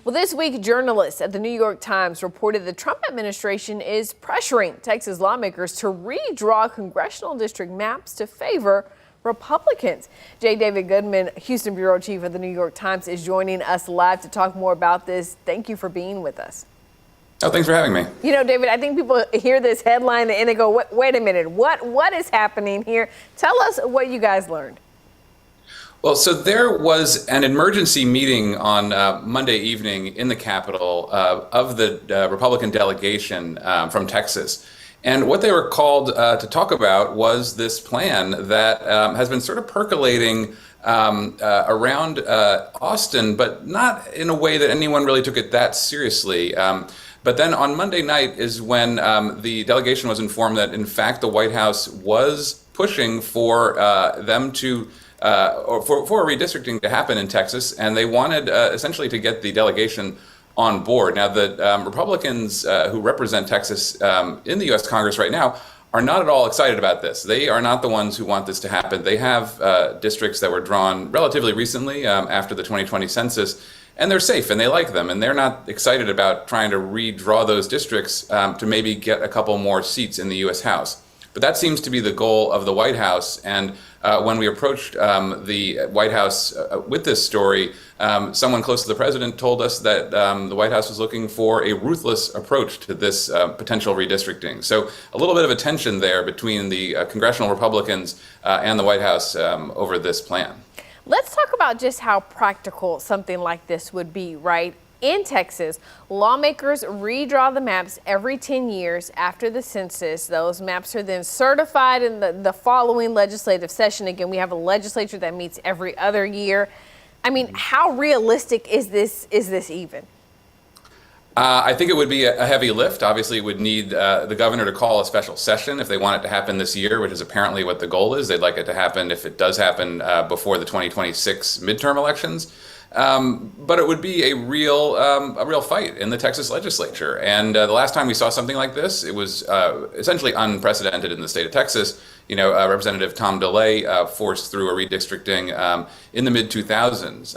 Well, this week, journalists at the New York Times reported the Trump administration is pressuring Texas lawmakers to redraw congressional district maps to favor Republicans. J. David Goodman, Houston bureau chief of the New York Times, is joining us live to talk more about this. Thank you for being with us. Oh, thanks for having me. You know, David, I think people hear this headline and they go, wait a minute, what is happening here? Tell us what you guys learned. Well, so there was an emergency meeting on Monday evening in the Capitol of the Republican delegation from Texas. And what they were called to talk about was this plan that has been sort of percolating around Austin, but not in a way that anyone really took it that seriously. But then on Monday night is when the delegation was informed that, in fact, the White House was pushing for them to or for redistricting to happen in Texas, and they wanted essentially to get the delegation on board. Now, the Republicans who represent Texas in the U.S. Congress right now are not at all excited about this. They are not the ones who want this to happen. They have districts that were drawn relatively recently after the 2020 census, and they're safe and they like them, and they're not excited about trying to redraw those districts to maybe get a couple more seats in the U.S. House. But that seems to be the goal of the White House. And when we approached the White House with this story, someone close to the president told us that the White House was looking for a ruthless approach to this potential redistricting. So a little bit of a tension there between the congressional Republicans and the White House over this plan. Let's talk about just how practical something like this would be, right? In Texas, lawmakers redraw the maps every 10 years after the census. Those maps are then certified in the following legislative session. Again, we have a legislature that meets every other year. I mean, how realistic is this even? I think it would be a heavy lift. Obviously, it would need the governor to call a special session if they want it to happen this year, which is apparently what the goal is. They'd like it to happen, if it does happen, before the 2026 midterm elections. But it would be a real fight in the Texas legislature. And the last time we saw something like this, it was essentially unprecedented in the state of Texas. You know, Representative Tom DeLay forced through a redistricting in the mid-2000s.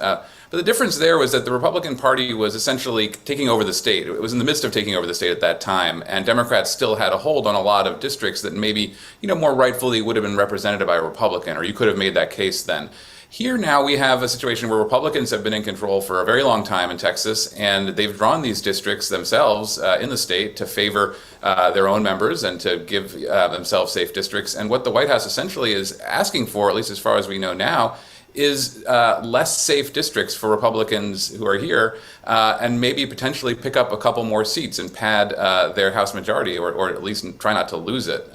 But the difference there was that the Republican Party was essentially taking over the state. It was in the midst of taking over the state at that time, and Democrats still had a hold on a lot of districts that maybe, more rightfully would have been represented by a Republican, or you could have made that case then. Here now we have a situation where Republicans have been in control for a very long time in Texas, and they've drawn these districts themselves in the state to favor their own members and to give themselves safe districts. And what the White House essentially is asking for, at least as far as we know now, is less safe districts for Republicans who are here, and maybe potentially pick up a couple more seats and pad their House majority, or at least try not to lose it.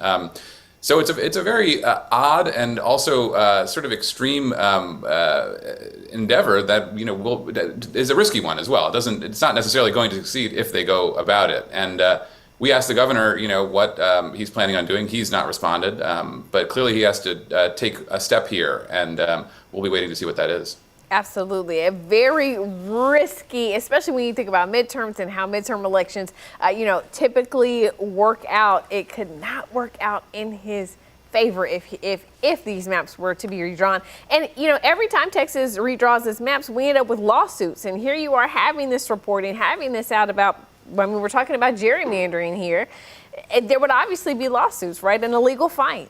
So it's a very odd and also sort of extreme endeavor that is a risky one as well. It's not necessarily going to succeed if they go about it. And we asked the governor, what he's planning on doing. He's not responded, but clearly he has to take a step here, and we'll be waiting to see what that is. Absolutely. A very risky, especially when you think about midterms and how midterm elections, typically work out. It could not work out in his favor if these maps were to be redrawn. And, every time Texas redraws its maps, we end up with lawsuits. And here you are having this reporting, having this out about, we're talking about gerrymandering here. There would obviously be lawsuits, right? An illegal fight.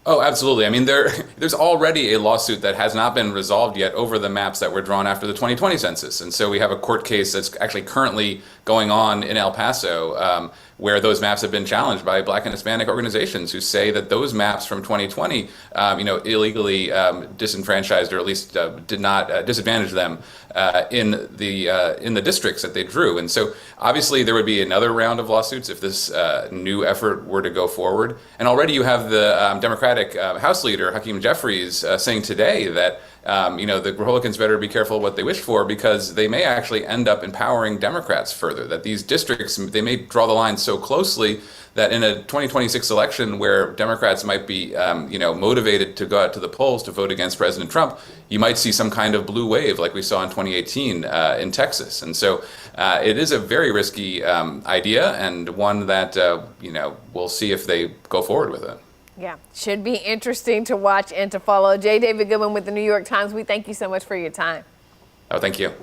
Oh, absolutely. I mean, there's already a lawsuit that has not been resolved yet over the maps that were drawn after the 2020 census. And so we have a court case that's actually currently going on in El Paso, where those maps have been challenged by Black and Hispanic organizations who say that those maps from 2020, illegally disenfranchised, or at least did not disadvantage them in the districts that they drew. And so obviously there would be another round of lawsuits if this new effort were to go forward. And already you have the Democratic House Leader Hakeem Jeffries saying today that the Republicans better be careful what they wish for, because they may actually end up empowering Democrats further, that these districts, they may draw the line so closely that in a 2026 election where Democrats might be, motivated to go out to the polls to vote against President Trump, you might see some kind of blue wave like we saw in 2018 in Texas. And so it is a very risky idea, and one that, we'll see if they go forward with it. Yeah, should be interesting to watch and to follow. J. David Goodman with the New York Times, we thank you so much for your time. Oh, thank you.